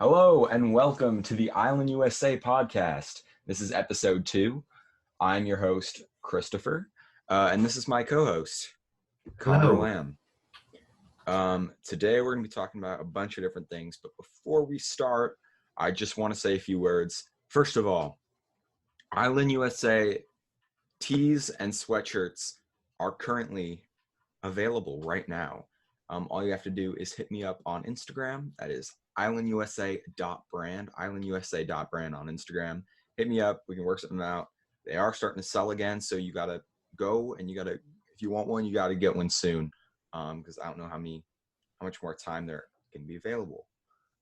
Hello and welcome to the Island USA podcast. This is episode 2. I'm your host, Christopher, and this is my co-host, Connor Hello. Lamb. Today we're going to be talking about a bunch of different things, but before we start, I just want to say a few words. First of all, Island USA tees and sweatshirts are currently available right now. All you have to do is hit me up on Instagram. That is islandusa.brand, islandusa.brand on Instagram. Hit me up. We can work something out. They are starting to sell again, so you got to go and if you want one, you got to get one soon because I don't know how much more time there can be available.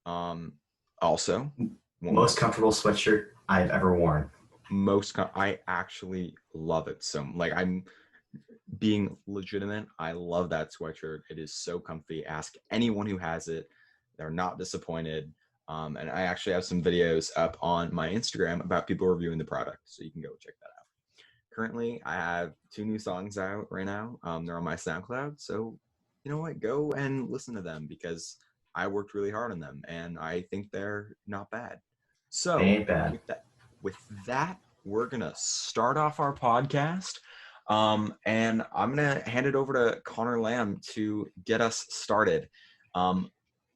Also, Most comfortable sweatshirt I've ever worn. I actually love it. So I'm being legitimate. I love that sweatshirt. It is so comfy. Ask anyone who has it. They're not disappointed. And I actually have some videos up on my Instagram about people reviewing the product. So you can go check that out. Currently, I have 2 new songs out right now. They're on my SoundCloud. So you know what? Go and listen to them because I worked really hard on them and I think they're not bad. So They ain't bad. With that, we're going to start off our podcast. And I'm going to hand it over to Connor Lamb to get us started.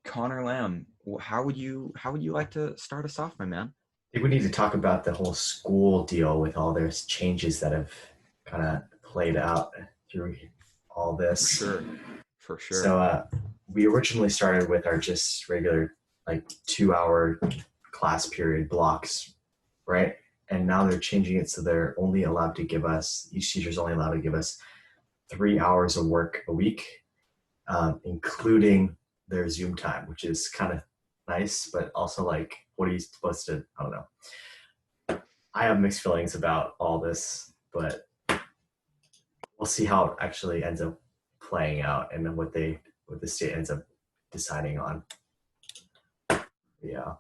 Connor Lamb, how would you like to start us off, my man? I think we need to talk about the whole school deal with all those changes that have kind of played out through all this. For sure. So we originally started with our just regular 2-hour class period blocks, right? And now they're changing it so they're only allowed to give us, each teacher's only allowed to give us 3 hours of work a week, including their Zoom time, which is kind of nice, but also what are you supposed to, I don't know. I have mixed feelings about all this, but we'll see how it actually ends up playing out and then what the state ends up deciding on. Yeah.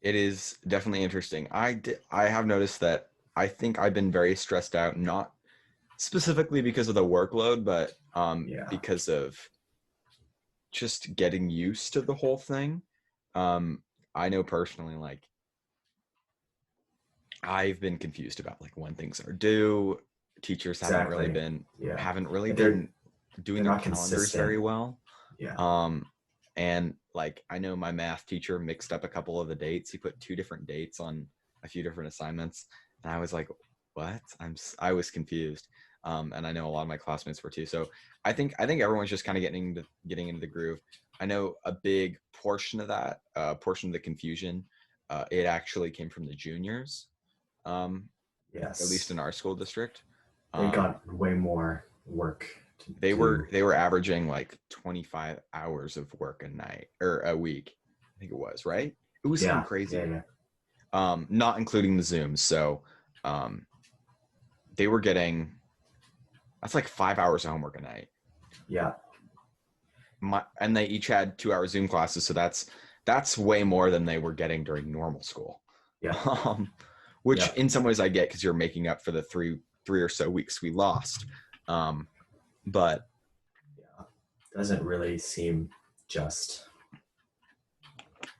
It is definitely interesting. I have noticed that I think I've been very stressed out, not specifically because of the workload, but because of just getting used to the whole thing. I know personally, I've been confused about when things are due. Teachers haven't really been doing their calendars very well. Yeah. And I know my math teacher mixed up a couple of the dates. He put 2 different dates on a few different assignments, and I was like, "What?" I was confused. And I know a lot of my classmates were too. So I think everyone's just kind of getting into the groove. I know a big portion of that, portion of the confusion, it actually came from the juniors. Yes. At least in our school district. They got way more work. They were averaging 25 hours of work a night or a week. I think it was, right? It was something crazy. Yeah. Not including the Zooms. So they were getting, that's 5 hours of homework a night. Yeah. And they each had 2-hour Zoom classes. So that's way more than they were getting during normal school. Yeah. Which in some ways I get because you're making up for the three or so weeks we lost. But doesn't really seem just.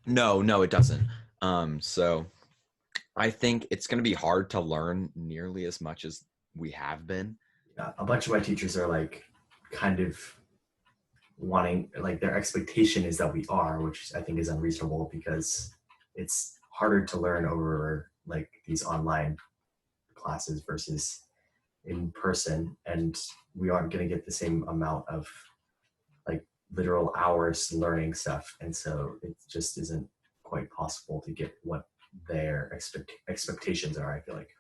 No, it doesn't. So I think it's going to be hard to learn nearly as much as we have been. Yeah, a bunch of my teachers are kind of wanting, their expectation is that we are, which I think is unreasonable because it's harder to learn over these online classes versus in person, and we aren't going to get the same amount of literal hours learning stuff, and so it just isn't quite possible to get what their expectations are. I feel like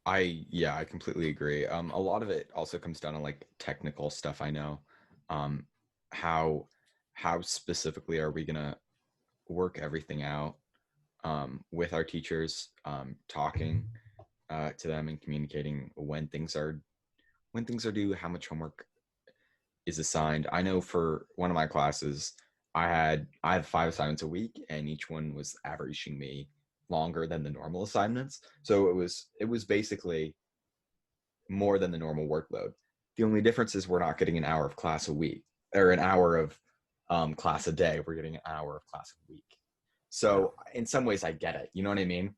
I completely agree. A lot of it also comes down to technical stuff. I know how specifically are we gonna work everything out with our teachers, talking to them and communicating when things are due, how much homework is assigned. I know for one of my classes, I had 5 assignments a week, and each one was averaging me longer than the normal assignments. So it was basically more than the normal workload. The only difference is we're not getting an hour of class a week or an hour of class a day. We're getting an hour of class a week. So in some ways I get it, you know what I mean?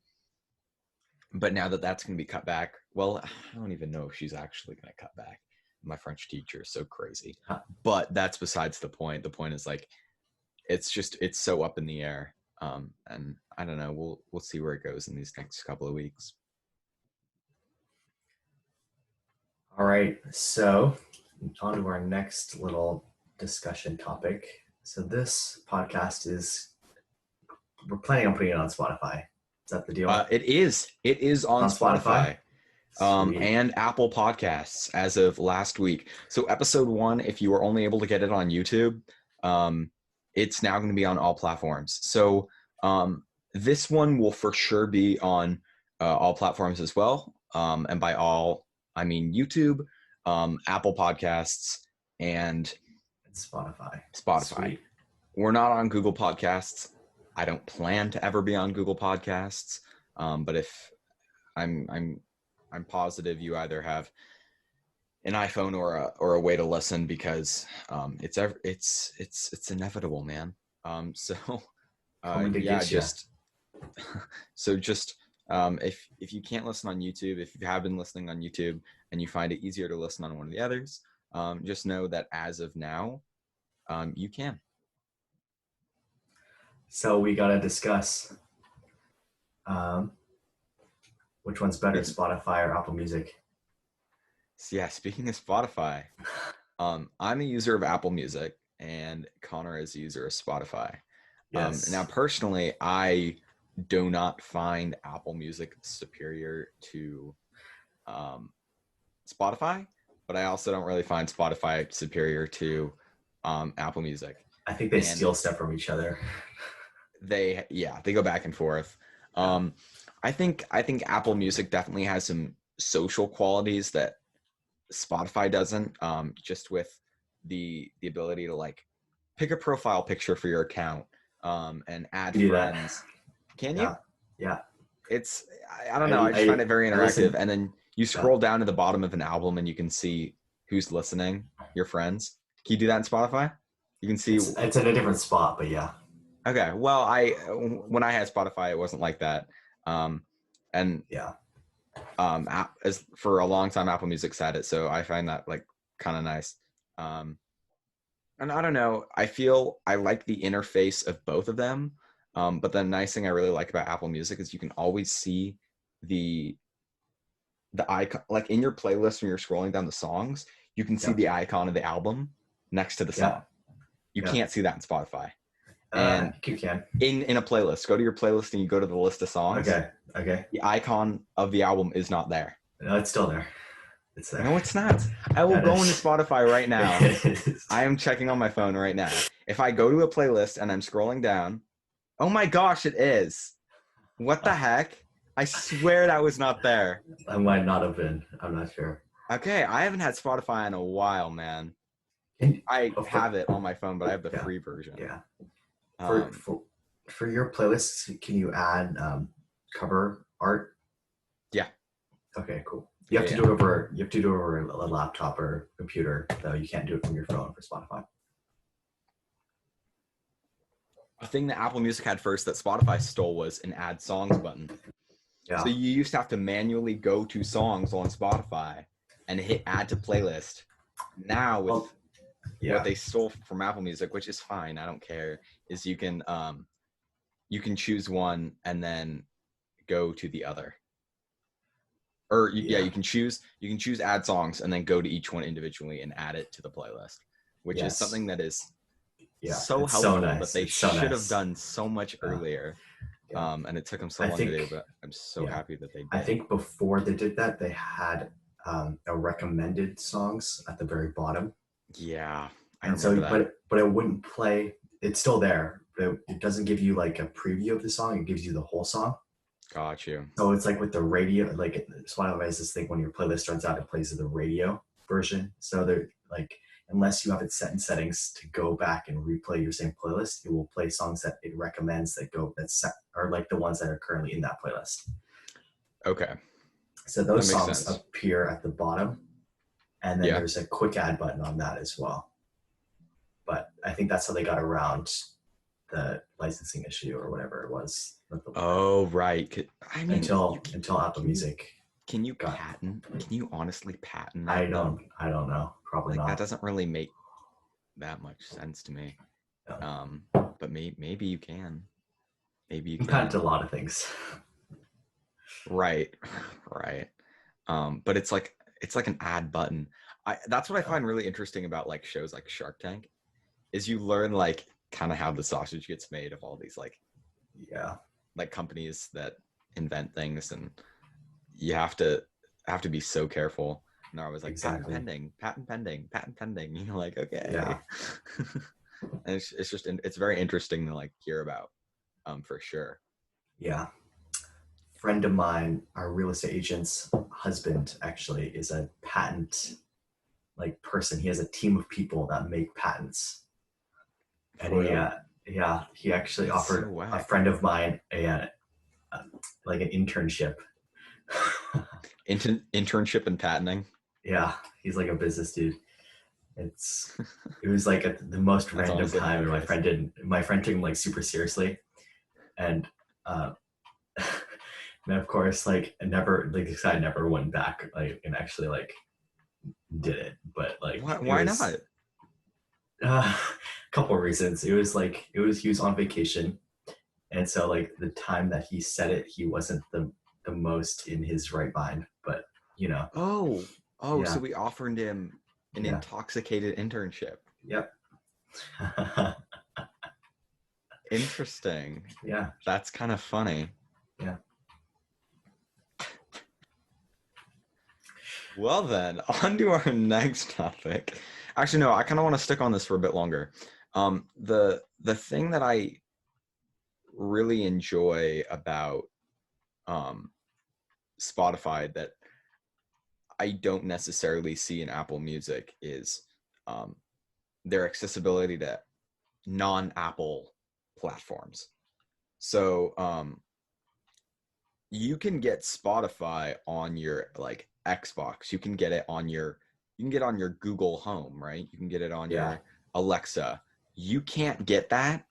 But now that that's going to be cut back, well, I don't even know if she's actually going to cut back. My French teacher is so crazy. But that's besides the point. The point is like, it's so up in the air. And I don't know, we'll see where it goes in these next couple of weeks. All right, so on to our next little discussion topic. So this podcast we're planning on putting it on Spotify. Is that the deal? It is on Spotify. And Apple Podcasts as of last week. So episode 1, if you were only able to get it on YouTube, it's now going to be on all platforms. So this one will for sure be on all platforms as well. And by all, I mean YouTube, Apple Podcasts, and Spotify. Sweet. We're not on Google Podcasts. I don't plan to ever be on Google Podcasts. But if I'm positive you either have an iPhone or a way to listen, because it's inevitable, man. So if you can't listen on YouTube, if you have been listening on YouTube and you find it easier to listen on one of the others, just know that as of now, you can. So we got to discuss which one's better, Spotify or Apple Music? So yeah, speaking of Spotify, I'm a user of Apple Music and Connor is a user of Spotify. Yes. Now, personally, I do not find Apple Music superior to Spotify, but I also don't really find Spotify superior to Apple Music. I think they steal stuff from each other. They go back and forth. I think Apple Music definitely has some social qualities that Spotify doesn't, just with the ability to like pick a profile picture for your account and add friends. Can you? Yeah. It's, I don't know. I just find it very interactive. And then you scroll down to the bottom of an album and you can see who's listening, your friends. Can you do that in Spotify? You can see. It's in a different spot, but yeah. Okay. Well, when I had Spotify, it wasn't like that. And yeah. As for a long time, Apple Music's had it, so I find that like kind of nice. And I don't know, I feel I like the interface of both of them. But the nice thing I really like about Apple Music is you can always see the icon, like in your playlist when you're scrolling down the songs, you can see the icon of the album next to the song. You can't see that in Spotify. And you can in a playlist, go to your playlist and you go to the list of songs. Okay. The icon of the album is not there. No, it's still there. It's there. No, it's not. I will go into Spotify right now. I am checking on my phone right now. If I go to a playlist and I'm scrolling down, oh my gosh, it is. What the heck? I swear that was not there. I might not have been. I'm not sure. Okay, I haven't had Spotify in a while, man. I have it on my phone, but I have the free version. Yeah. For your playlists, can you add cover art? Yeah. Okay, cool. You have to do it over a laptop or computer, though. You can't do it from your phone for Spotify. A thing that Apple Music had first that Spotify stole was an add songs button. Yeah. So you used to have to manually go to songs on Spotify and hit add to playlist. Now with what they stole from Apple Music, which is fine, I don't care, is you can choose one and then go to the other. Or you can choose add songs and then go to each one individually and add it to the playlist, which is something that is so helpful, so nice. But they should have done so much earlier. And it took them so long to do, but I'm so happy that they did. I think before they did that, they had a recommended songs at the very bottom. Yeah. And so, but it wouldn't play. It's still there, but it doesn't give you like a preview of the song. It gives you the whole song. Got you. So it's like with the radio, like Spotify has this thing when your playlist starts out, it plays the radio version. So they're like, unless you have it set in settings to go back and replay your same playlist, it will play songs that it recommends are like the ones that are currently in that playlist. Okay. So those songs appear at the bottom, and then there's a quick add button on that as well. But I think that's how they got around the licensing issue or whatever it was. Oh, right. I mean, Until Apple Music can you got. patent? Can you honestly patent I that though? don't know. Probably Like that not. doesn't really make that much sense to me. Yeah. But maybe you can. Maybe you You can patent can. a lot of things. Right. Right. But it's like an add button. That's what I Yeah. find really interesting about like shows like Shark Tank is you learn like kind of how the sausage gets made of all these Yeah. like companies that invent things, and you have to be so careful. And they're always like Exactly. patent pending, patent pending, patent pending. You're like, okay. Yeah. And it's just it's very interesting to like hear about, for sure. Yeah. Friend of mine, our real estate agent's husband actually is a patent like person. He has a team of people that make patents. And he actually That's so offered a whack. friend of mine like an internship. Internship in patenting. Yeah, he's like a business dude. It was like at the most That's random honestly time, and hilarious. my friend took him like super seriously, and uh, and of course like this guy never went back like and actually like did it, but like it Why was not? a couple of reasons. He was on vacation, and so like the time that he said it, he wasn't the most in his right mind, but you know, Oh, so yeah, we offered him an yeah, intoxicated internship. yep. Interesting. Yeah, That's kind of funny. yeah. Well then, on to our next topic. Actually, no, I kind of want to stick on this for a bit longer. The thing that I really enjoy about um, Spotify that I don't necessarily see in Apple Music is um, their accessibility to non-Apple platforms. So you can get Spotify on your like Xbox. You can get it on your Google Home, right? You can get it on Yeah, your Alexa. You can't get that.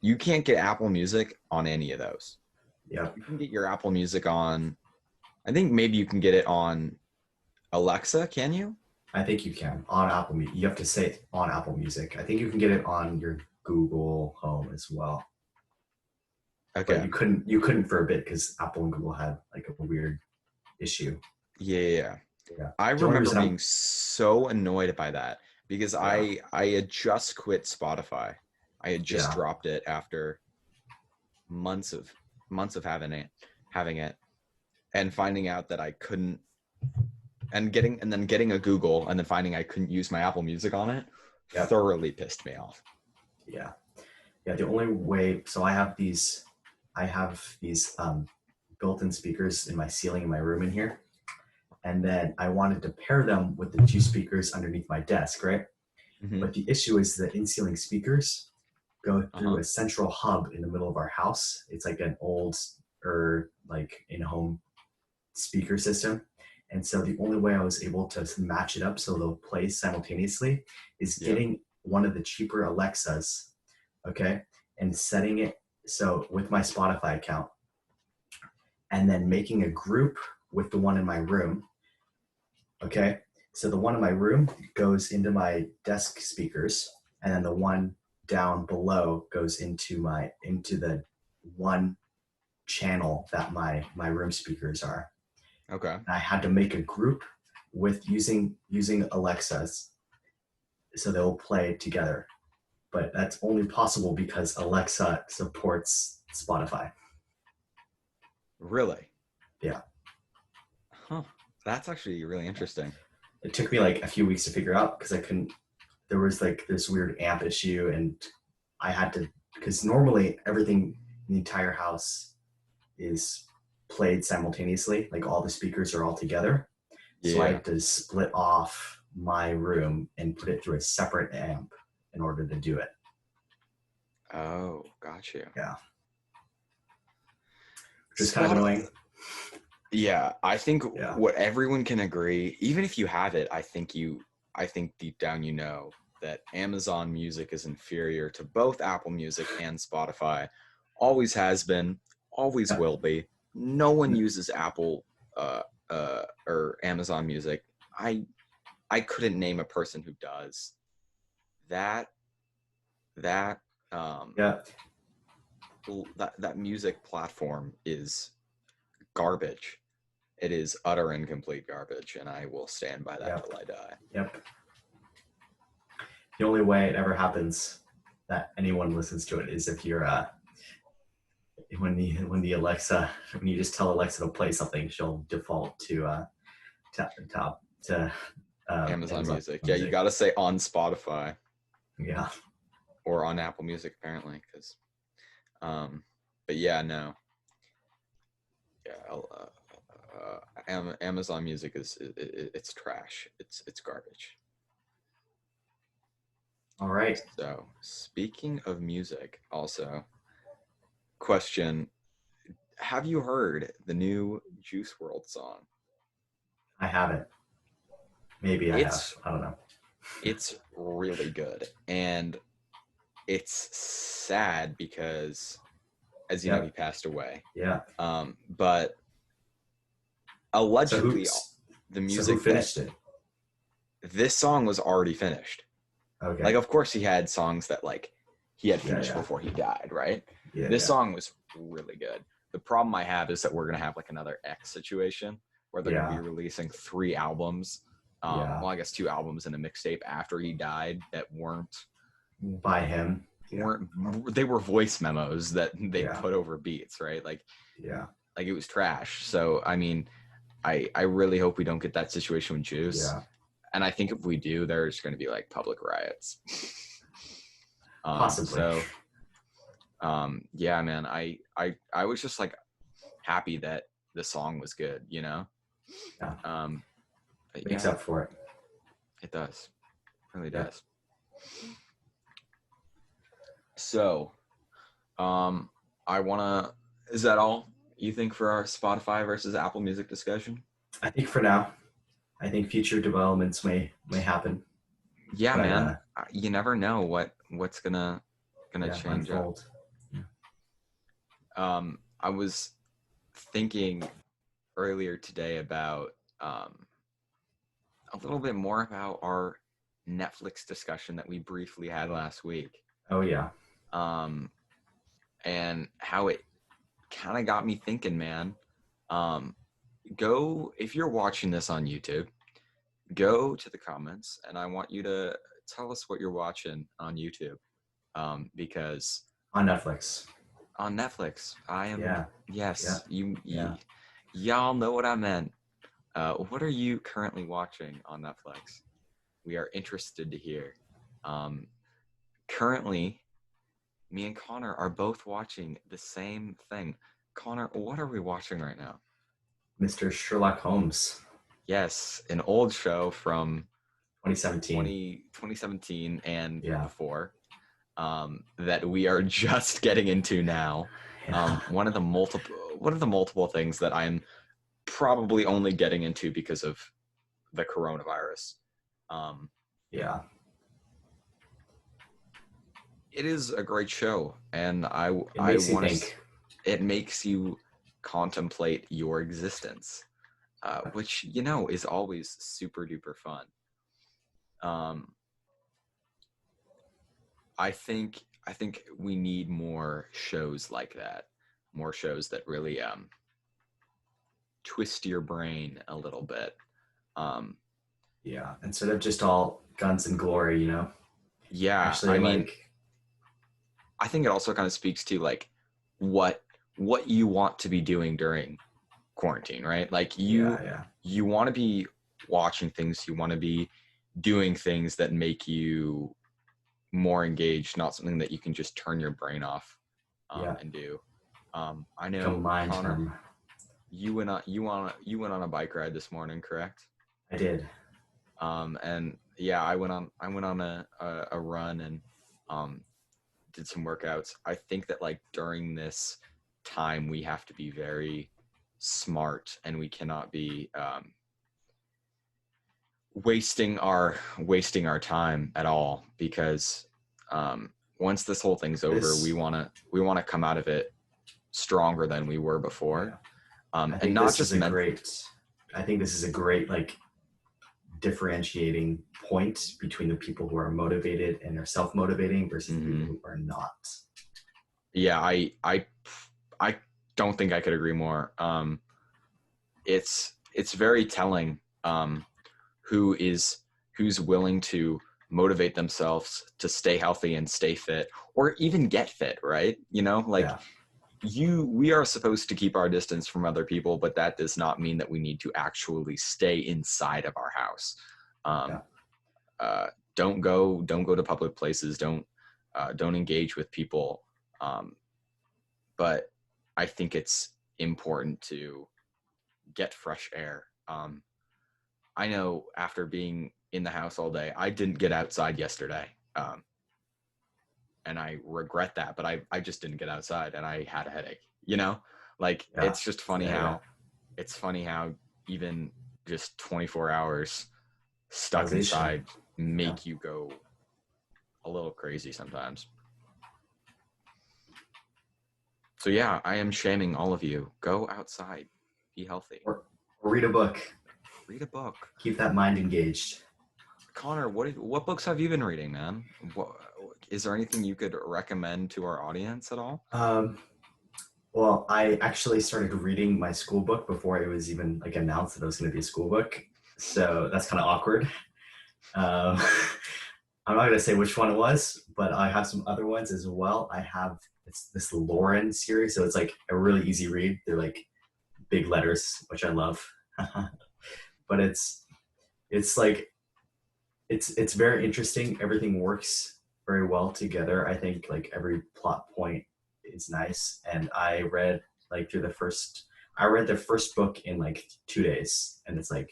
You can't get Apple Music on any of those. yep. You can get your Apple Music on, I think maybe you can get it on Alexa, can you? I think you can on Apple Music. You have to say it on Apple Music. I think you can get it on your Google Home as well, but Okay. you couldn't for a bit because Apple and Google had like a weird issue. Yeah. Yeah, I the only remember reason being so annoyed by that because yeah, I had just quit Spotify. I had just yeah, dropped it after months of having it and finding out that I couldn't and then getting a Google and then finding I couldn't use my Apple Music on it yep, thoroughly pissed me off. yeah, yeah. The only way, so I have these built-in speakers in my ceiling in my room in here, and then I wanted to pair them with the two speakers underneath my desk, right? Mm-hmm. But the issue is the in-ceiling speakers go through Uh-huh. a central hub in the middle of our house. It's like an old or like in-home speaker system. And so the only way I was able to match it up so they'll play simultaneously is Yeah. getting one of the cheaper Alexas, okay, and setting it so with my Spotify account, and then making a group with the one in my room, okay. So the one in my room goes into my desk speakers, and then the one down below goes into the one channel that my room speakers are. Okay. I had to make a group with using Alexas so they'll play together. But that's only possible because Alexa supports Spotify. Really? Yeah. Huh. That's actually really interesting. It took me like a few weeks to figure out because I couldn't, there was like this weird amp issue, and I had to, because normally everything in the entire house is played simultaneously, like all the speakers are all together. So I Yeah. had to split off my room and put it through a separate amp in order to do it. Oh, got you. Yeah. Which is kind of annoying. Yeah, I think Yeah. what everyone can agree, even if you have it, I think deep down that Amazon Music is inferior to both Apple Music and Spotify. Always has been, always will be. No one uses Apple or Amazon Music. I couldn't name a person who does. That Yeah. that music platform is garbage. It is utter and complete garbage, and I will stand by that Yep. till I die. Yep. The only way it ever happens that anyone listens to it is if you're when the Alexa, when you just tell Alexa to play something, she'll default to Amazon Music. Yeah, you got to say on Spotify. Yeah. Or on Apple Music, apparently, because but yeah, no. Yeah, Amazon Music it's trash. It's garbage. All right. So speaking of music, also, question: have you heard the new Juice WRLD song? I haven't. Maybe I have. I don't know. It's really good, and it's sad because, as you know, he passed away. Yeah. But allegedly, the music. So who finished it? This song was already finished. Okay. Like, of course, he had songs that like he had finished before he died, right? Yeah. This song was really good. The problem I have is that we're gonna have like another X situation where they're gonna be releasing 3 albums. Well, I guess 2 albums and a mixtape after he died that weren't by him. They were voice memos that they put over beats, right? Like it was trash. So I mean, I really hope we don't get that situation with Juice. Yeah. And I think if we do, there's going to be like public riots. Possibly. So, yeah, man, I was just like happy that the song was good, you know? Yeah. Makes up for it. It does. It really does. So, is that all you think for our Spotify versus Apple Music discussion? I think for now. I think future developments may happen. Yeah, but, man. You never know what's gonna change unfold. Yeah. I was thinking earlier today about a little bit more about our Netflix discussion that we briefly had last week. Oh yeah. And how it kind of got me thinking, man. If you're watching this on YouTube, go to the comments and I want you to tell us what you're watching on YouTube. Because on Netflix. I am. Yeah. Yes. Yeah. Y'all know what I meant. What are you currently watching on Netflix? We are interested to hear. Currently, me and Connor are both watching the same thing. Connor, what are we watching right now? Mr. Sherlock Holmes. Yes, an old show from 2017 and before, that we are just getting into now. One of the multiple things that I'm probably only getting into because of the coronavirus. It is a great show, and it makes you contemplate your existence, which is always super duper fun. I think we need more shows like that, more shows that really twist your brain a little bit. Instead of just all guns and glory, Yeah, actually, I mean, I think it also kind of speaks to like what you want to be doing during quarantine, right? Like you want to be watching things, you want to be doing things that make you more engaged, not something that you can just turn your brain off and do. I know, Connor, you went on a bike ride this morning, correct? I did. And yeah, I went on a run and did some workouts. I think that like during this time we have to be very smart, and we cannot be wasting our time at all, because once this whole thing's over, This, we want to come out of it stronger than we were before. I And think not this is just a meant. great, I think this is a great like differentiating point between the people who are motivated and are self-motivating versus the people who are not. Yeah, I don't think I could agree more. It's very telling who's willing to motivate themselves to stay healthy and stay fit, or even get fit, right? Like, we are supposed to keep our distance from other people, but that does not mean that we need to actually stay inside of our house. Don't go to public places. Don't engage with people. But I think it's important to get fresh air. I know after being in the house all day, I didn't get outside yesterday. And I regret that, but I just didn't get outside and I had a headache, it's just funny it's funny how even just 24 hours stuck inside make you go a little crazy sometimes. So yeah, I am shaming all of you. Go outside, be healthy, or read a book. Read a book. Keep that mind engaged. Connor, what books have you been reading, man? Is there anything you could recommend to our audience at all? Well, I actually started reading my school book before it was even like announced that it was going to be a school book. So that's kind of awkward. I'm not going to say which one it was, but I have some other ones as well. It's this Lauren series. So it's like a really easy read. They're like big letters, which I love. But it's very interesting. Everything works very well together. I think like every plot point is nice. And I read the first book in like 2 days, and it's like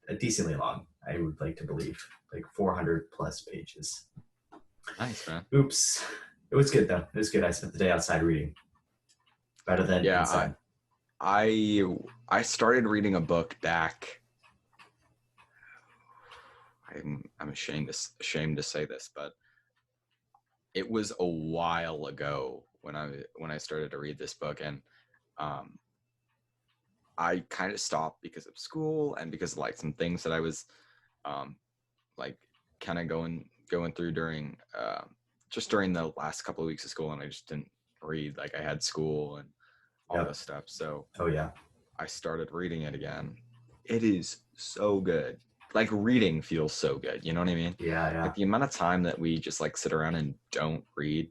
a decently long. I would like to believe like 400 plus pages. Nice, man. Oops. It was good though. It was good. I spent the day outside reading. Better than inside. I started reading a book back. I'm ashamed to say this, but it was a while ago when I started to read this book, and I kind of stopped because of school and because of like some things that I was like kind of going through during the last couple of weeks of school, and I just didn't read. Like I had school and all this stuff. So I started reading it again. It is so good. Like reading feels so good. You know what I mean? Yeah. Like the amount of time that we just like sit around and don't read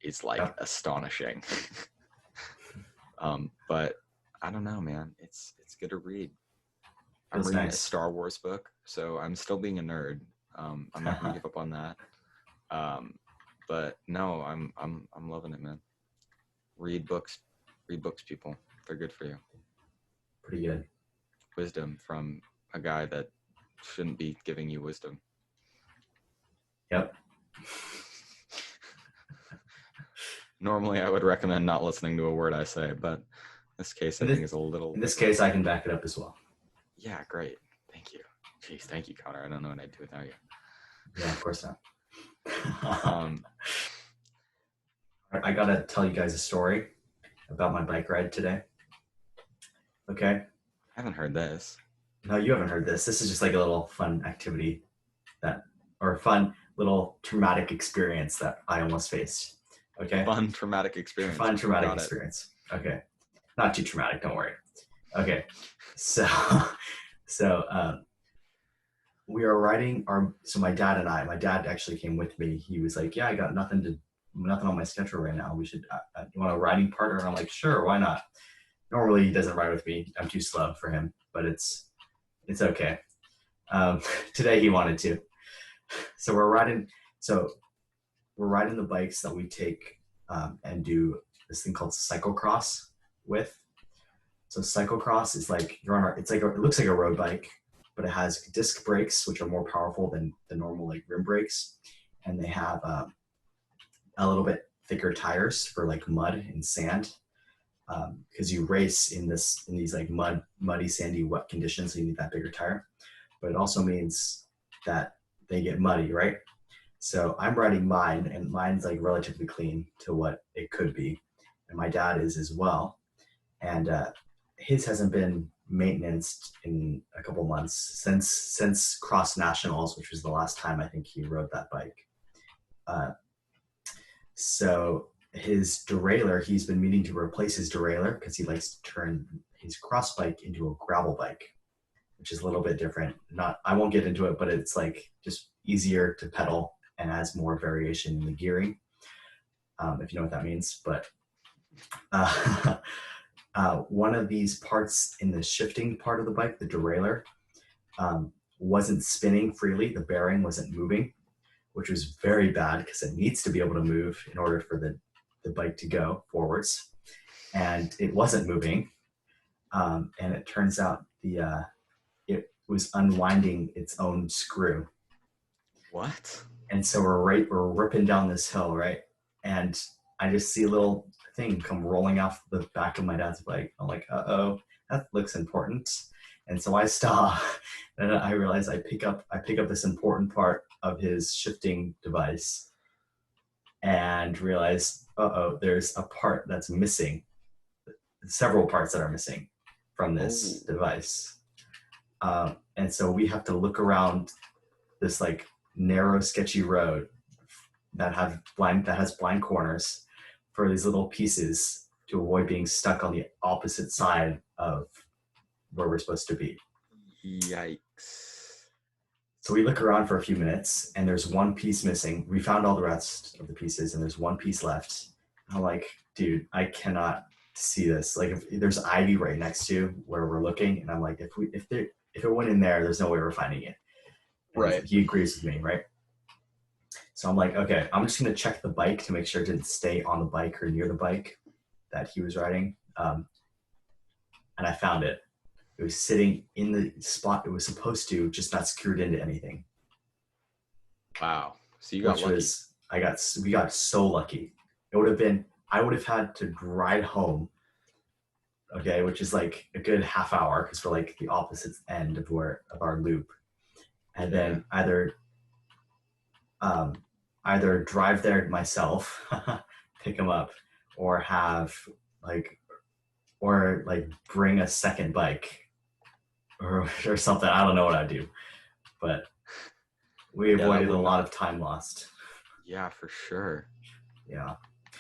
is like astonishing. But I don't know, man. It's good to read. I'm reading a Star Wars book, so I'm still being a nerd. I'm not gonna give up on that. But no, I'm loving it, man. Read books, people. They're good for you. Pretty good. Wisdom from a guy that shouldn't be giving you wisdom. Yep. Normally, I would recommend not listening to a word I say, but this case I think is a little. In this case, I can back it up as well. Yeah, great. Thank you. Jeez, thank you, Connor. I don't know what I'd do without you. Yeah, of course not. I gotta tell you guys a story about my bike ride today. Okay. I haven't heard this. No, you haven't heard this. This is just like a little fun activity or a fun little traumatic experience that I almost faced. Okay. Fun traumatic experience. Okay. Not too traumatic. Don't worry. Okay. So we are riding so my dad actually came with me. He was like, yeah, I got nothing on my schedule right now. We should, you want a riding partner? And I'm like, sure, why not? Normally he doesn't ride with me. I'm too slow for him, but it's okay. Today he wanted to. So we're riding the bikes that we take and do this thing called cyclocross with. So cyclocross is like it looks like a road bike, but it has disc brakes, which are more powerful than the normal like rim brakes, and they have a little bit thicker tires for like mud and sand, because you race in these like muddy, sandy, wet conditions, so you need that bigger tire. but it also means that they get muddy, right? So I'm riding mine, and mine's like relatively clean to what it could be, and my dad is as well. And his hasn't been maintenance in a couple months since Cross Nationals, which was the last time I think he rode that bike. So his derailleur, he's been meaning to replace his derailleur because he likes to turn his cross bike into a gravel bike, which is a little bit different. Not, I won't get into it, but it's like just easier to pedal and has more variation in the gearing, if you know what that means. But one of these parts in the shifting part of the bike, the derailleur, wasn't spinning freely. The bearing wasn't moving, which was very bad because it needs to be able to move in order for the bike to go forwards. And it wasn't moving. And it turns out it was unwinding its own screw. What? And so we're ripping down this hill, right? And I just see a little thing come rolling off the back of my dad's bike. I'm like, uh-oh, that looks important. And so I stop, and I realize I pick up this important part of his shifting device, and realize, uh-oh, there's a part that's missing, several parts that are missing from this device. And so we have to look around this like narrow, sketchy road that has blind corners for these little pieces to avoid being stuck on the opposite side of where we're supposed to be. Yikes. So we look around for a few minutes, and there's one piece missing. We found all the rest of the pieces, and there's one piece left. I'm like, dude, I cannot see this. Like, if there's ivy right next to where we're looking, and I'm like, if it went in there, there's no way we're finding it. And right. He agrees with me, right? So I'm like, okay, I'm just gonna check the bike to make sure it didn't stay on the bike or near the bike that he was riding. And I found it. It was sitting in the spot it was supposed to, just not screwed into anything. Wow. So you got lucky. We got so lucky. I would have had to ride home, okay, which is like a good half hour because we're like the opposite end of our loop. And then either drive there myself, pick him up, or bring a second bike or something. I don't know what I'd do, but we avoided a lot of time lost. Yeah, for sure. Yeah.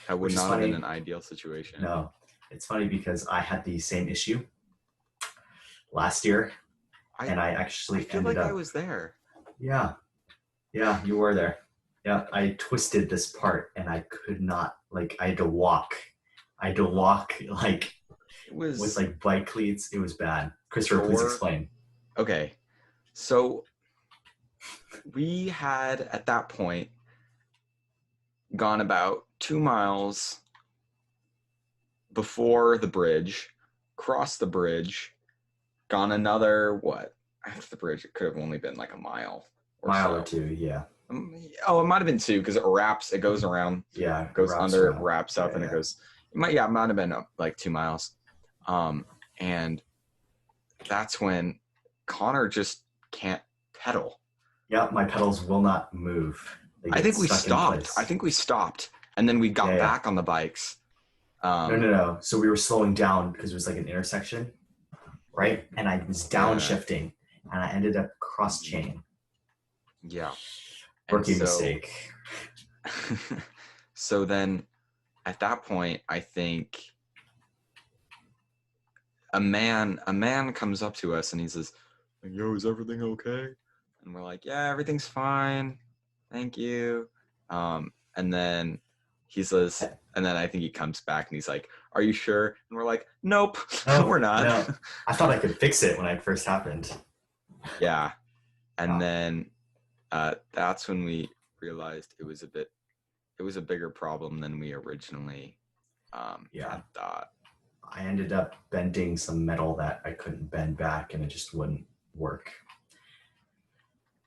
That would not have been an ideal situation. No, it's funny because I had the same issue last year, and I actually feel like I was there. Yeah, you were there. Yeah, I twisted this part, and I could not, I had to walk like it was with like bike cleats. It was bad. Christopher, please explain. Okay, so we had at that point gone about 2 miles before the bridge, crossed the bridge, gone another after the bridge. It could have only been like a mile or two. Yeah. Oh, it might have been 2 because it goes around. Yeah. It goes under, it wraps up, and it goes. It might have been like 2 miles. And that's when Connor just can't pedal. Yeah, my pedals will not move. I think we stopped. And then we got back on the bikes. No. So we were slowing down because it was like an intersection, right? And I was downshifting, and I ended up cross-chaining. Yeah. Rookie mistake. So then at that point, I think a man comes up to us and he says, "Yo, is everything okay?" And we're like, "Yeah, everything's fine. Thank you." And then he says, and then I think he comes back and he's like, "Are you sure?" And we're like, "Nope, no, we're not." No. I thought I could fix it when it first happened. Yeah. And then that's when we realized it was a bigger problem than we originally had thought. I ended up bending some metal that I couldn't bend back, and it just wouldn't work.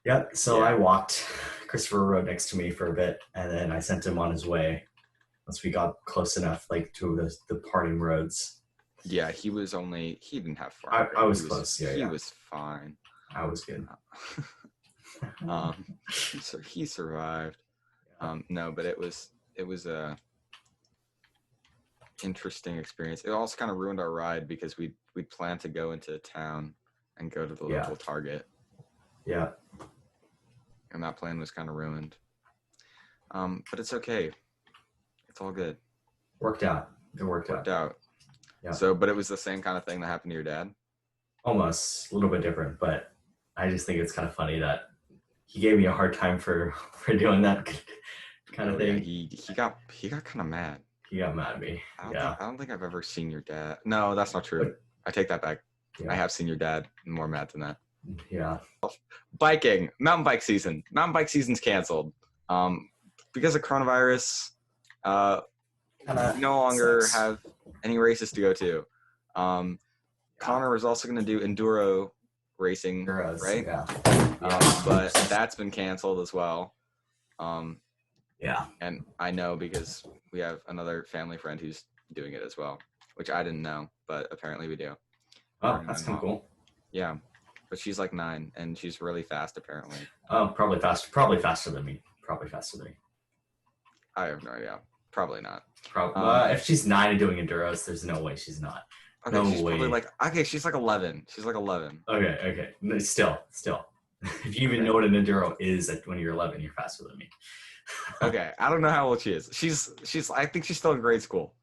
Yep. So I walked. Christopher rode next to me for a bit, and then I sent him on his way once we got close enough, to the parting roads. Yeah, he didn't have far. I was close. Yeah, he was fine. I was good. So he survived. No, but it was a interesting experience. It also kind of ruined our ride because we planned to go into town and go to the local Target. Yeah. And that plan was kind of ruined. But it's okay. It's all good. Worked out. It worked out. Yeah. So, but it was the same kind of thing that happened to your dad? Almost. A little bit different, but I just think it's kind of funny that he gave me a hard time for doing that kind of thing. Yeah, he got kind of mad. He got mad at me. I don't think I've ever seen your dad. No, that's not true. I take that back. Yeah. I have seen your dad more mad than that. Yeah. Biking, mountain bike season. Mountain bike season's canceled. Because of coronavirus, we no longer have any races to go to. Connor was also going to do enduro racing, right? Yeah. But that's been canceled as well. Yeah. And I know because we have another family friend who's doing it as well, which I didn't know, but apparently we do. Oh, that's kind of cool. Yeah. But she's like 9 and she's really fast apparently. Oh, probably faster than me. I have no idea. Probably not. If she's 9 and doing enduros, there's no way she's not. Okay, no she's way. Probably she's like 11. She's like 11. Okay. Still. If you even know what an enduro is when you're 11, you're faster than me. Okay, I don't know how old she is. She's I think she's still in grade school.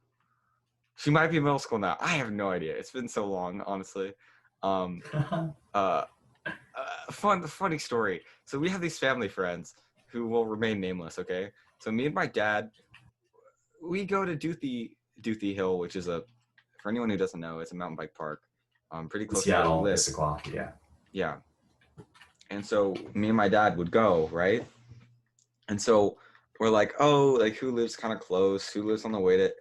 She might be in middle school now. I have no idea. It's been so long, honestly. Funny story. So we have these family friends who will remain nameless, okay? So me and my dad, we go to Duthie Hill, which is for anyone who doesn't know, it's a mountain bike park. Pretty close Seattle, to Issaquah, yeah. Yeah. And so me and my dad would go, right? And so we're like, oh, like who lives kind of close? Who lives on the way to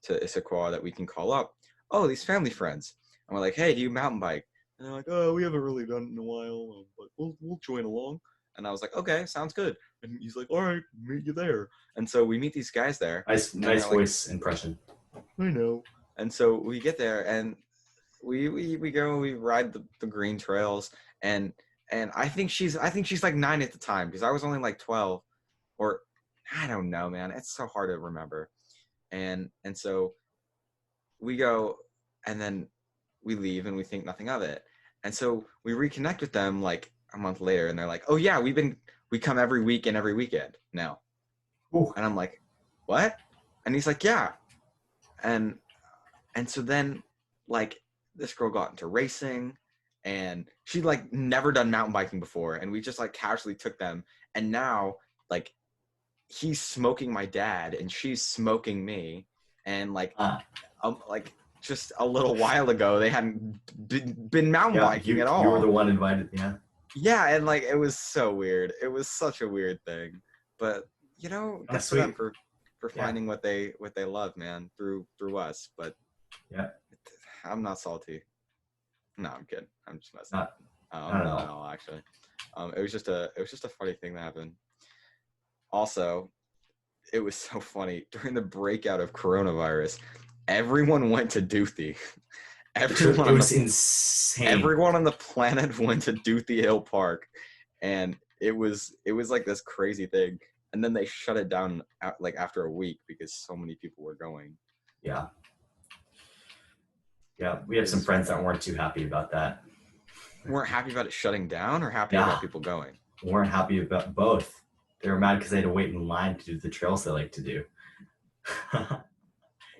Issaquah that we can call up? Oh, these family friends. And we're like, hey, do you mountain bike? And they're like, oh, we haven't really done it in a while, but we'll join along. And I was like, okay, sounds good. And he's like, all right, meet you there. And so we meet these guys there. Nice voice impression. I know. And so we get there and we go, we ride the green trails, and I think she's like 9 at the time because I was only like 12, or I don't know, man. It's so hard to remember. And so we go, and then we leave and we think nothing of it. And so we reconnect with them like a month later, and they're like, oh yeah, we come every week and every weekend now. Ooh. And I'm like, what? And he's like, yeah. And so then like this girl got into racing, and she'd like never done mountain biking before, and we just like casually took them, and now like he's smoking my dad and she's smoking me, and like just a little while ago they hadn't been mountain biking at all. You were the one invited. Yeah, and like it was so weird. It was such a weird thing, but you know, good for them for finding what they love, man, through us. But yeah, I'm not salty. No, I'm kidding. I'm just messing up. Not at all, actually. It was just a funny thing that happened. Also, it was so funny during the breakout of coronavirus. Everyone went to Duthie. It was insane. Everyone on the planet went to Duthie Hill Park, and it was like this crazy thing. And then they shut it down like after a week because so many people were going. Yeah. Yeah, we had some friends that weren't too happy about that. Weren't happy about it shutting down, or happy about people going? Weren't happy about both. They were mad because they had to wait in line to do the trails they like to do.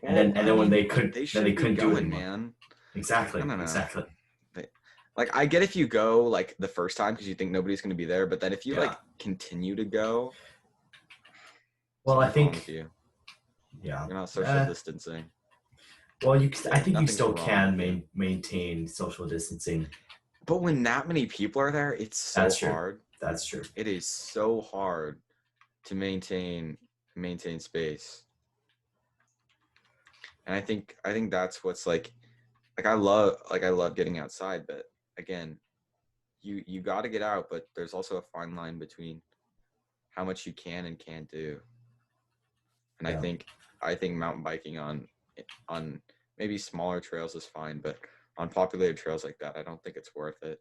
and then when they couldn't do it, man. Exactly. Exactly. Like I get if you go like the first time because you think nobody's going to be there, but then if you like continue to go, well, I think you're not social distancing. Well, I think you still can maintain social distancing. But when that many people are there, it's so hard. That's true. It is so hard to maintain space. And I think that's what's like I love getting outside, but again, you got to get out, but there's also a fine line between how much you can and can't do. And I think mountain biking on maybe smaller trails is fine, but on populated trails like that, I don't think it's worth it.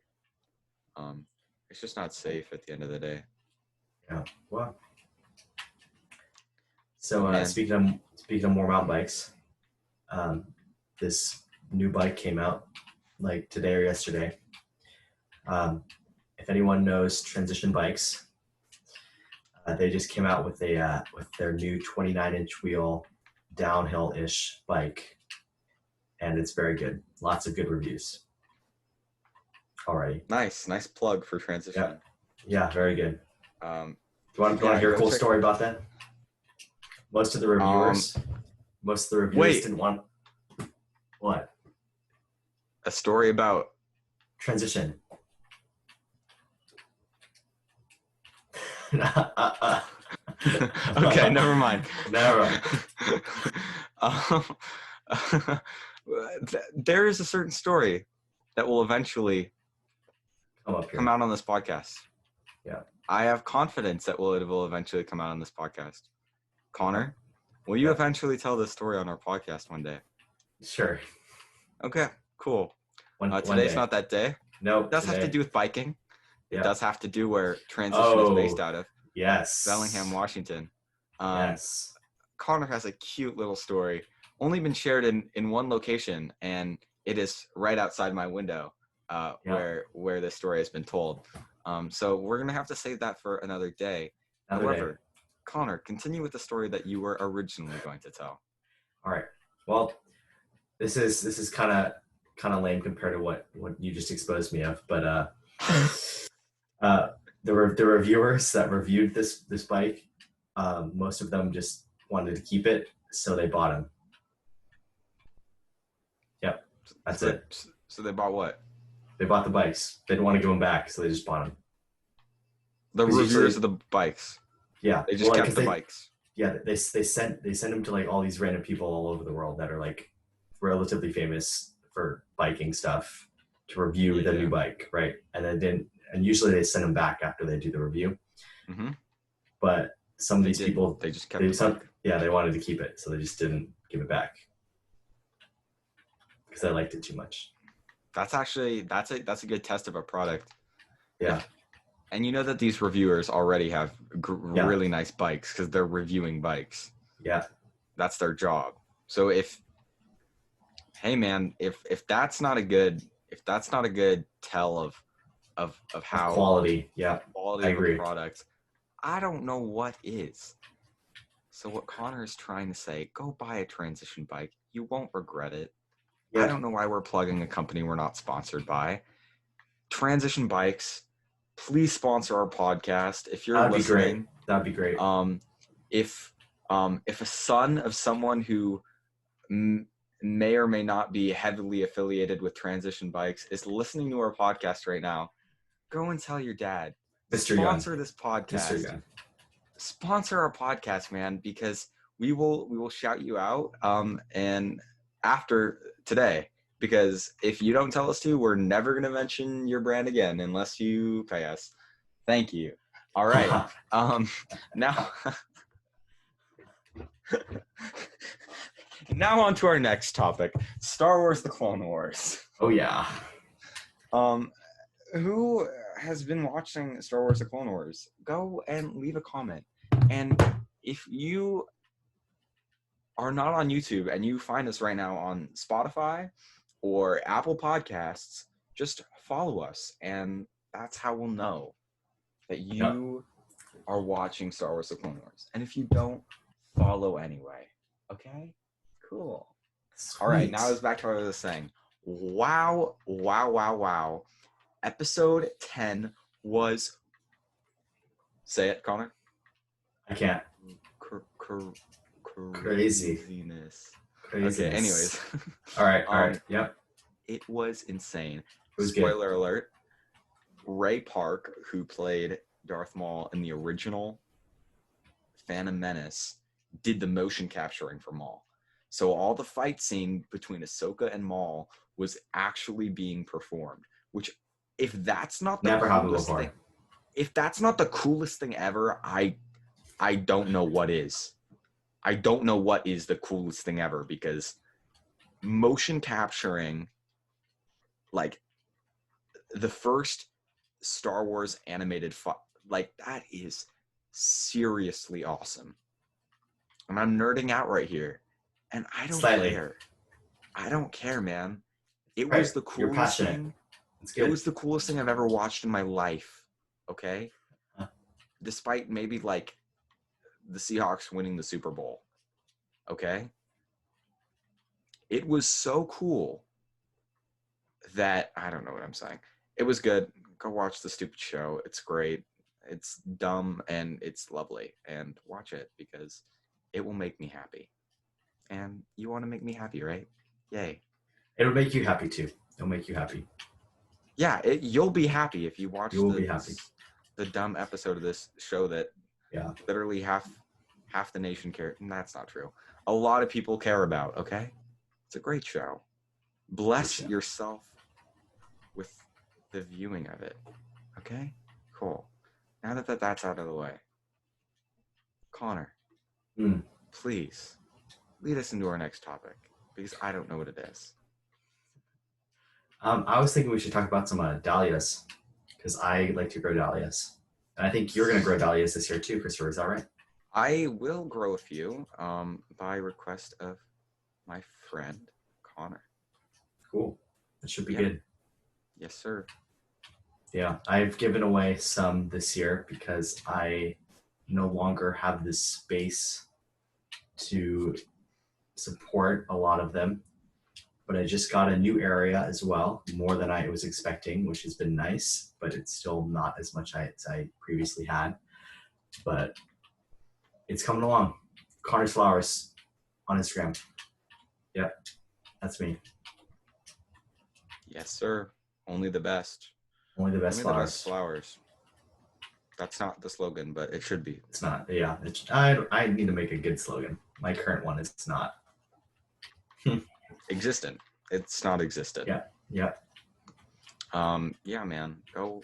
It's just not safe at the end of the day. Yeah. Well. So Man. speaking of more mountain bikes, this new bike came out like today or yesterday. If anyone knows Transition Bikes, they just came out with their new 29-inch wheel downhill-ish bike, and it's very good. Lots of good reviews. Alrighty. Nice plug for Transition. Yeah, very good. Do you want to hear a cool story about that? Most of the reviewers didn't want what? A story about Transition. Okay, never mind. Never. There is a certain story that will eventually come out on this podcast. Yeah. I have confidence that it will eventually come out on this podcast. Connor, will you eventually tell this story on our podcast one day? Sure. Okay, cool. One today's day. Not that day. No. It does have to do with biking. Yeah. It does have to do where Transition is based out of. Yes. Bellingham, Washington. Yes. Connor has a cute little story. Only been shared in one location, and it is right outside my window where this story has been told. So we're going to have to save that for another day. However, Connor, continue with the story that you were originally going to tell. All right. Well, this is kind of lame compared to what you just exposed me of, but the reviewers that reviewed this bike, most of them just wanted to keep it, so they bought them. Yep, that's it. So they bought what? They bought the bikes. They didn't want to give them back, so they just bought them. The reviewers of the bikes. Yeah, they just kept the bikes. Yeah, they sent them to like all these random people all over the world that are like relatively famous for biking stuff to review the new bike, right? And usually they send them back after they do the review. Mm-hmm. But some of these people, they just kept the bike. Yeah, they wanted to keep it, so they just didn't give it back because I liked it too much. That's a good test of a product. Yeah. And you know that these reviewers already have really nice bikes because they're reviewing bikes. Yeah. That's their job. So if that's not a good tell of how quality of a product, I don't know what is. So what Connor is trying to say, go buy a Transition bike. You won't regret it. Yeah. I don't know why we're plugging a company we're not sponsored by. Transition Bikes, please sponsor our podcast if you're listening. That'd be great. If a son of someone who may or may not be heavily affiliated with Transition Bikes is listening to our podcast right now, go and tell your dad. Sponsor this podcast. Sponsor our podcast, man, because we will shout you out and after today, because if you don't tell us to, we're never going to mention your brand again unless you pay us. Thank you. All right. Now now on to our next topic, Star Wars: The Clone Wars. Oh yeah. Who has been watching Star Wars: The Clone Wars? Go and leave a comment. And if you are not on YouTube and you find us right now on Spotify or Apple Podcasts, just follow us, and that's how we'll know that you are watching Star Wars: The Clone Wars. And if you don't, follow anyway. Okay? Cool. Sweet. All right, now it's back to what I was saying. Wow. Episode 10 was... Say it, Connor. I can't. Craziness. Okay, anyways. All right. Yep. It was insane. It was Spoiler alert. Ray Park, who played Darth Maul in the original Phantom Menace, did the motion capturing for Maul. So all the fight scene between Ahsoka and Maul was actually being performed, which if that's not the coolest thing, if that's not the coolest thing ever, I don't know what is. I don't know what is the coolest thing ever, because motion capturing, like the first Star Wars animated like that is seriously awesome. And I'm nerding out right here. And I don't Slightly. care. I don't care, man. It Right. was the You're coolest passionate. thing. It's It good. was the coolest thing I've ever watched in my life. Okay? Huh. Despite maybe like the Seahawks winning the Super Bowl. Okay? It was so cool that I don't know what I'm saying. It was good. Go watch the stupid show. It's great. It's dumb and it's lovely. And watch it because it will make me happy. And you want to make me happy, right? Yay. It'll make you happy too. It'll make you happy. Yeah, you'll be happy if you watch You will be happy. the dumb episode of this show that Yeah. literally half the nation care. And that's not true. A lot of people care about, okay? It's a great show. Bless yourself with the viewing of it. Okay? Cool. Now that that's out of the way, Connor, please lead us into our next topic because I don't know what it is. I was thinking we should talk about some dahlias because I like to grow dahlias. And I think you're going to grow dahlias this year too, Christopher. Is that right? I will grow a few by request of my friend, Connor. Cool. That should be good. Yes, sir. Yeah, I've given away some this year because I no longer have the space to support a lot of them. But I just got a new area as well, more than I was expecting, which has been nice, but it's still not as much as I previously had. But it's coming along. Connor's Flowers on Instagram. Yep, that's me. Yes, sir. Only the best. Only the best Only flowers. the best flowers. That's not the slogan, but it should be. It's not. Yeah, I need to make a good slogan. My current one is not. Existent. It's not existent. Yeah. Yeah. Yeah, man. Go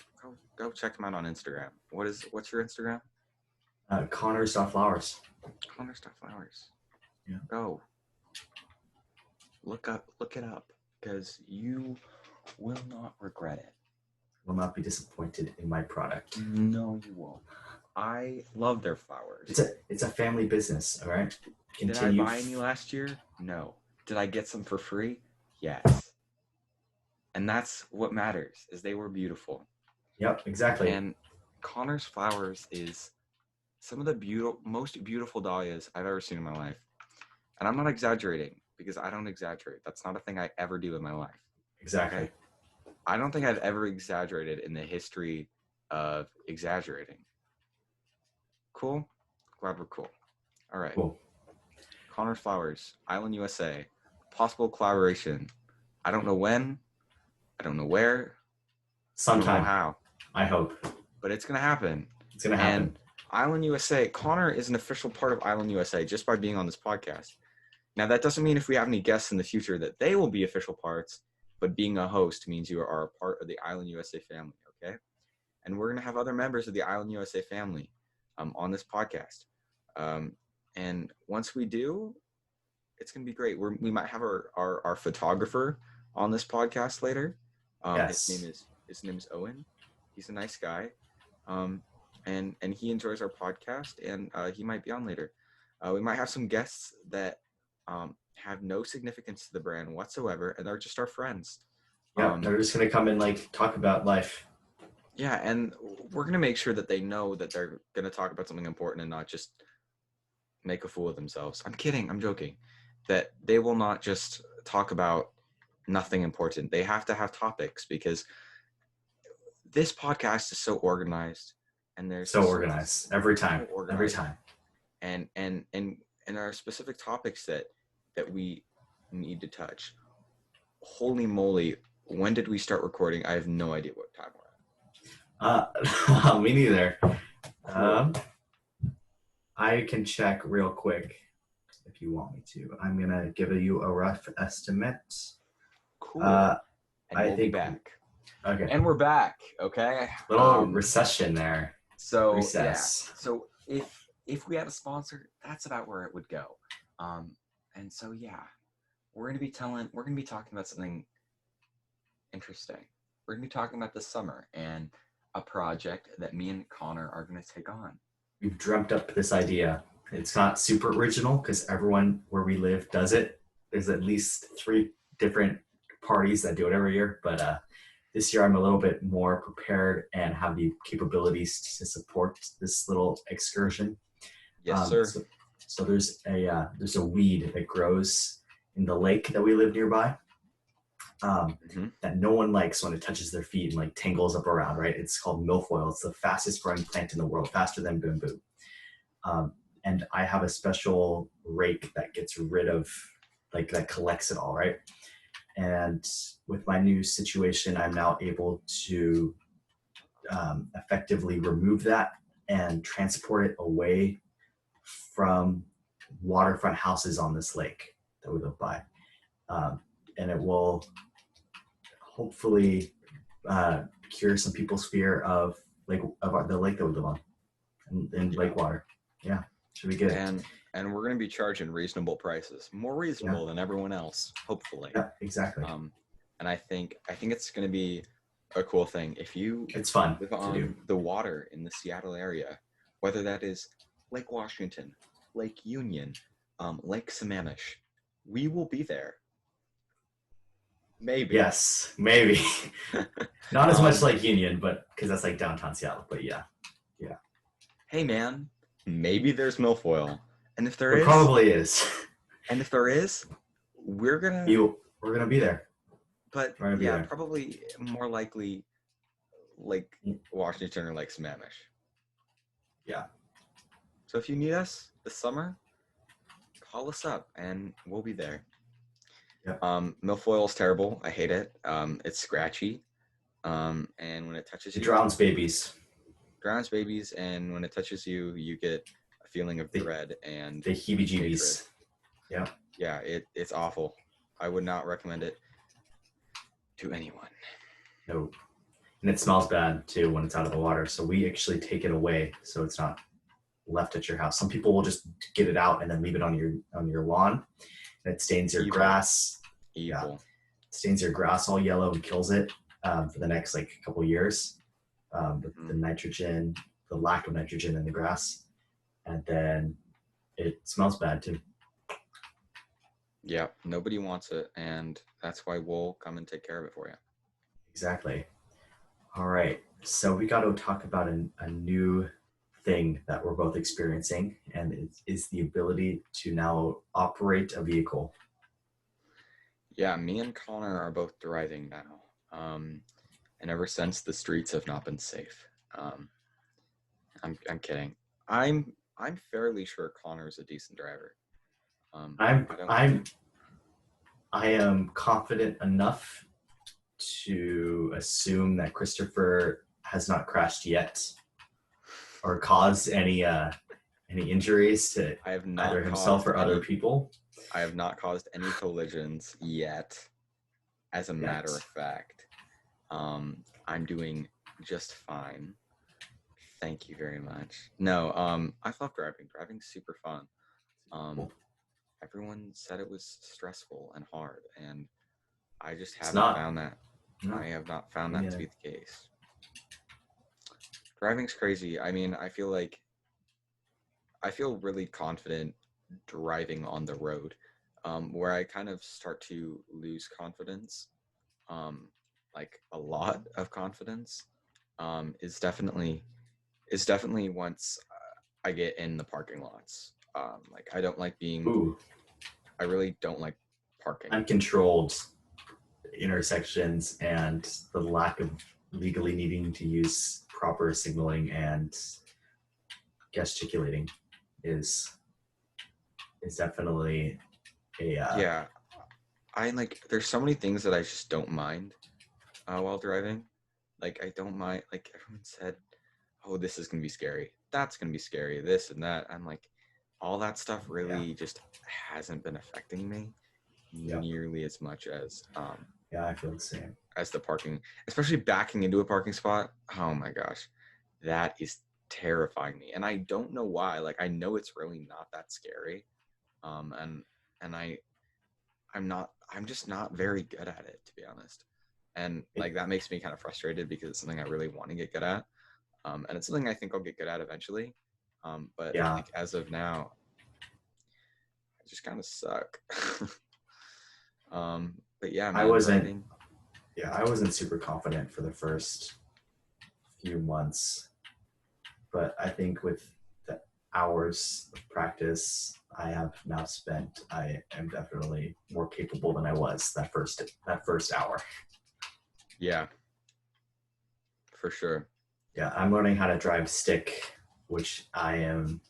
check him out on Instagram. What's your Instagram? Connors.flowers. Connors.flowers. Yeah. Go. Look it up because you will not regret it. Will not be disappointed in my product. No, you won't. I love their flowers. It's a family business, all right? Did I buy any last year? No. Did I get some for free? Yes. And that's what matters, is they were beautiful. Yep, exactly. And Connor's Flowers is some of the most beautiful dahlias I've ever seen in my life. And I'm not exaggerating because I don't exaggerate. That's not a thing I ever do in my life. Exactly. Okay? I don't think I've ever exaggerated in the history of exaggerating. Cool? Glad we're cool. All right. Cool. Connor's Flowers, Island USA. Possible collaboration. I don't know when. I don't know where. Sometime. I don't know how. I hope. But it's going to happen. It's going to happen. And Island USA, Connor is an official part of Island USA just by being on this podcast. Now, that doesn't mean if we have any guests in the future that they will be official parts, but being a host means you are a part of the Island USA family, okay? And we're going to have other members of the Island USA family on this podcast. And once we do, it's going to be great. We might have our photographer on this podcast later. Yes. His name is Owen. He's a nice guy. And he enjoys our podcast, and he might be on later. We might have some guests that have no significance to the brand whatsoever, and they're just our friends. Yeah, they're just going to come and like talk about life. Yeah, and we're going to make sure that they know that they're going to talk about something important and not just make a fool of themselves. I'm kidding. I'm joking. That they will not just talk about nothing important. They have to have topics because this podcast is so organized, and there's so organized every time. Every time. And there are specific topics that we need to touch. Holy moly, when did we start recording? I have no idea what time we're at. Me neither. I can check real quick if you want me to. I'm going to give you a rough estimate. Cool. And we'll be back. Okay. And we're back, okay? Little recession there. So, Recess. Yeah. So if we had a sponsor, that's about where it would go. And so, yeah, we're going to be talking about something interesting. We're going to be talking about the summer and a project that me and Connor are going to take on. We've dreamt up this idea. It's not super original because everyone where we live does it. There's at least 3 different parties that do it every year, but this year I'm a little bit more prepared and have the capabilities to support this little excursion. Yes, sir. So there's a weed that grows in the lake that we live nearby. That no one likes when it touches their feet and like tangles up around, right? It's called milfoil. It's the fastest growing plant in the world, faster than bamboo. And I have a special rake that gets rid of, like, that collects it all, right? And with my new situation, I'm now able to effectively remove that and transport it away from waterfront houses on this lake that we live by. And it will hopefully cure some people's fear of the lake that we live on and lake water. Yeah, should be good. And we're going to be charging reasonable prices, more reasonable than everyone else, hopefully. Yeah, exactly. And I think it's going to be a cool thing if you it's fun live on the water in the Seattle area, whether that is Lake Washington, Lake Union, Lake Sammamish. We will be there. Maybe. Yes, maybe. Not as much like Union, but because that's like downtown Seattle. But yeah. Hey man, maybe there's milfoil, and if there probably is. And if there is, we're gonna be there. But yeah, probably more likely Lake Washington or Lake Sammamish. Yeah. So if you need us this summer, call us up and we'll be there. Yep. Milfoil is terrible. I hate it. It's scratchy. And when it touches you, it drowns babies. And when it touches you, you get a feeling of dread and the heebie-jeebies. Yeah. Yeah, it's awful. I would not recommend it to anyone. No. And it smells bad too when it's out of the water. So we actually take it away so it's not left at your house. Some people will just get it out and then leave it on your lawn, and it stains your grass. Evil. Yeah. It stains your grass all yellow and kills it for the next couple years. The nitrogen, the lack of nitrogen in the grass, and then it smells bad too. Yeah, nobody wants it, and that's why we'll come and take care of it for you. Exactly. All right, so we got to talk about a new thing that we're both experiencing, and it is the ability to now operate a vehicle. Yeah, me and Connor are both driving now. And ever since, the streets have not been safe. I'm kidding. I'm fairly sure Connor's a decent driver. I am confident enough to assume that Christopher has not crashed yet or caused any injuries to either himself or other people. I have not caused any collisions yet, as a matter of fact. I'm doing just fine. Thank you very much. No, I love driving. Driving's super fun. Everyone said it was stressful and hard, and I just haven't found that. No. I have not found that to be the case. Driving's crazy. I mean, I feel really confident driving on the road, where I kind of start to lose confidence. Like a lot of confidence is definitely once I get in the parking lots. Like I don't like being. Ooh. I really don't like parking. Uncontrolled intersections and the lack of legally needing to use proper signaling and gesticulating is definitely a yeah. I there's so many things that I just don't mind while driving. Like I don't mind, like everyone said, oh, this is gonna be scary, that's gonna be scary, this and that. I'm like, all that stuff really just hasn't been affecting me nearly as much as I feel the same as the parking, especially backing into a parking spot. Oh my gosh, that is terrifying me, and I don't know why. Like I know it's really not that scary, and I'm just not very good at it, to be honest. And like that makes me kind of frustrated because it's something I really want to get good at. And it's something I think I'll get good at eventually. But Yeah, like as of now, I just kind of suck. But yeah, I man, wasn't. driving. Yeah, I wasn't super confident for the first few months, but I think with the hours of practice I have now spent, I am definitely more capable than I was that first hour. Yeah, for sure. Yeah, I'm learning how to drive stick, which I am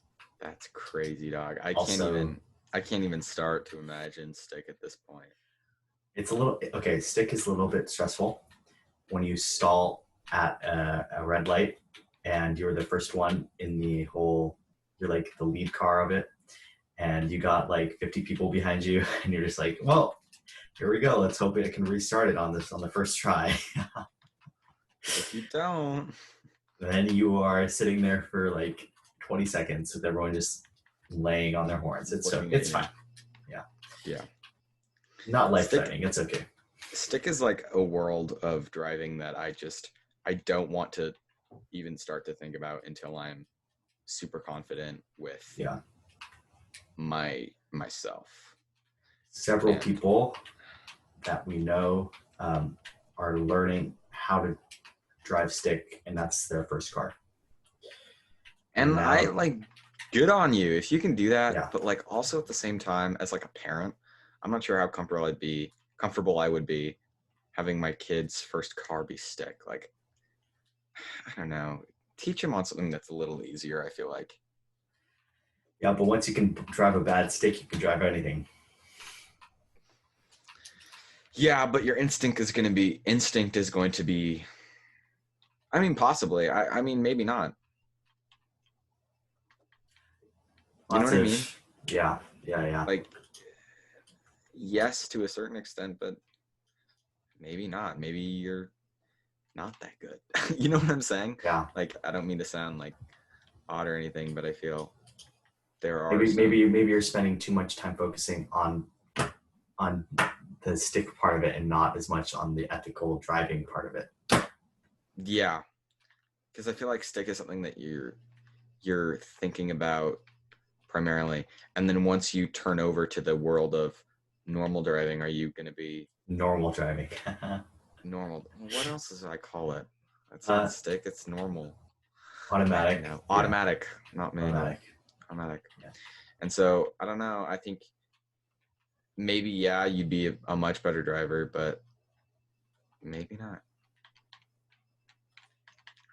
That's crazy, dog. also. I can't even start to imagine stick at this point. It's a little okay. Stick is a little bit stressful when you stall at a red light and you're the first one in the whole. You're like the lead car of it, and you got like 50 people behind you, and you're just like, well, here we go. Let's hope it can restart it on the first try. If you don't, Then you are sitting there for like 20 seconds with everyone just laying on their horns. looking at It's you. fine. Yeah, Yeah. not life Stick threatening. It's okay. stick is like a world of driving that I don't want to even start to think about until I'm super confident with Yeah, myself. several And people that we know are learning how to drive stick, and that's their first car. And I now, like good on you if you can do that, yeah, but like also at the same time as like a parent, I'm not sure how comfortable I would be having my kid's first car be stick. Like I don't know. Teach him on something that's a little easier, I feel like. yeah, but once you can drive a bad stick, you can drive anything. Yeah, but your instinct is going to be I mean possibly. I mean maybe not. You know Lots what I of, mean? yeah, yeah, yeah, Like yes to a certain extent, but maybe not. Maybe you're not that good. You know what I'm saying? yeah. Like I don't mean to sound like odd or anything, but I feel there are Maybe you're spending too much time focusing on the stick part of it and not as much on the ethical driving part of it. yeah, because I feel like stick is something that you're thinking about primarily, and then once you turn over to the world of normal driving, are you going to be Normal driving. normal? What else does I call it? It's not uh, stick, it's normal. I automatic. know Yeah, automatic, not manual. automatic. Automatic. Yeah. And so I don't know. I think maybe yeah, you'd be a much better driver, but maybe not.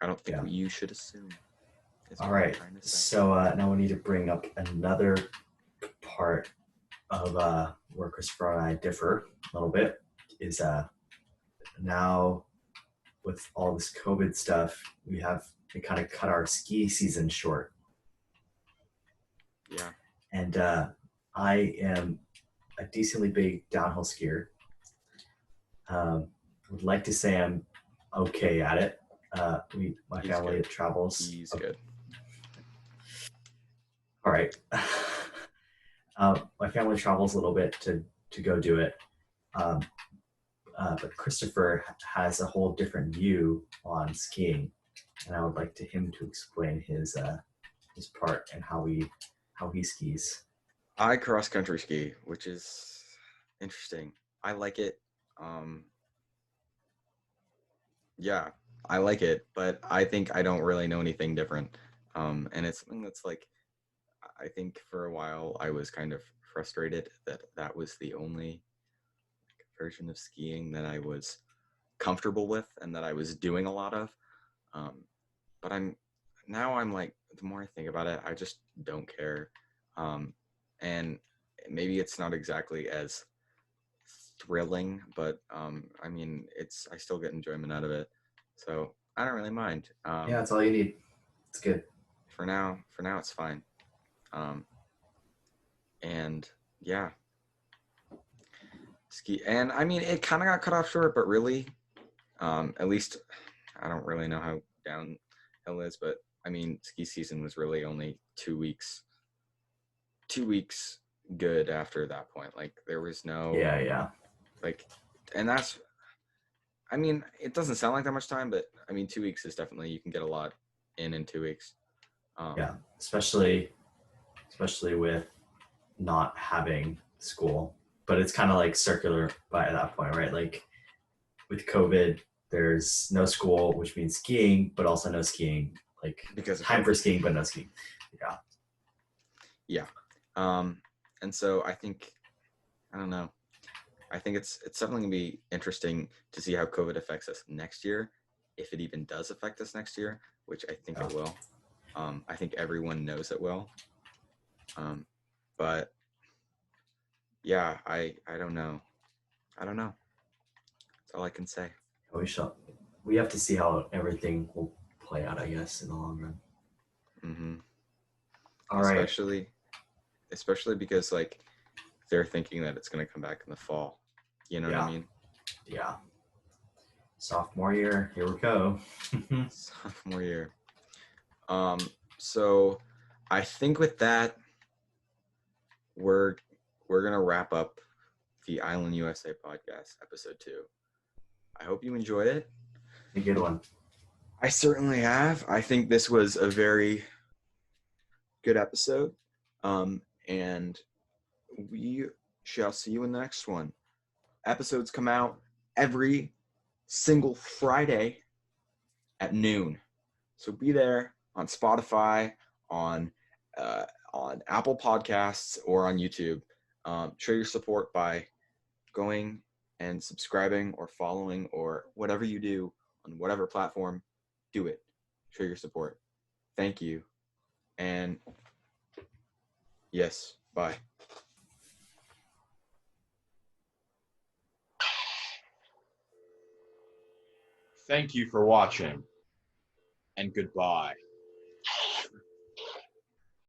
I don't think Yeah. you should assume. All right. Trying to say. So now we need to bring up another part of where Christopher and I differ a little bit. Is now with all this COVID stuff, we kind of cut our ski season short. Yeah. And I am a decently big downhill skier. Would like to say I'm okay at it. My He's family good. travels. He's good. All right. My family travels a little bit to go do it. Um, but Christopher has a whole different view on skiing, and I would like him to explain his part and how he skis. I cross country ski, which is interesting. I like it. Um, yeah, I like it, but I think I don't really know anything different. And it's something that's like, I think for a while I was kind of frustrated that that was the only version of skiing that I was comfortable with and that I was doing a lot of. Um, but I'm like, the more I think about it, I just don't care. And maybe it's not exactly as thrilling, but I mean, I still get enjoyment out of it. So I don't really mind. Yeah, that's all you need. It's good. For now it's fine. Um, and yeah, ski. And I mean, it kind of got cut off short, but really, at least I don't really know how downhill is, but I mean, ski season was really only 2 weeks. 2 weeks good after that point. Like there was no Yeah, yeah. like, and that's I mean, it doesn't sound like that much time, but I mean, 2 weeks is definitely, you can get a lot in 2 weeks. Yeah, especially with not having school, but it's kind of like circular by that point, right? Like with COVID, there's no school, which means skiing, but also no skiing. Like Because of time for COVID. skiing, but no skiing. Yeah. Yeah. And so I think, I don't know. I think it's definitely gonna be interesting to see how COVID affects us next year, if it even does affect us next year, which I think it will. I think everyone knows it will. But yeah, I don't know. I don't know. That's all I can say. We shall. We have to see how everything will play out, I guess, in the long run. Mm-hmm. All right. Especially because like they're thinking that it's gonna come back in the fall. You know what I mean? Yeah. Sophomore year, here we go. Sophomore year. So I think with that, we're gonna wrap up the Island USA podcast, episode 2. I hope you enjoyed it. A good one. I certainly have. I think this was a very good episode. And we shall see you in the next one. Episodes come out every single Friday at noon. So be there on Spotify, on Apple Podcasts, or on YouTube. Show your support by going and subscribing or following or whatever you do on whatever platform. Do it. Show your support. Thank you. And yes, bye. Thank you for watching, and goodbye.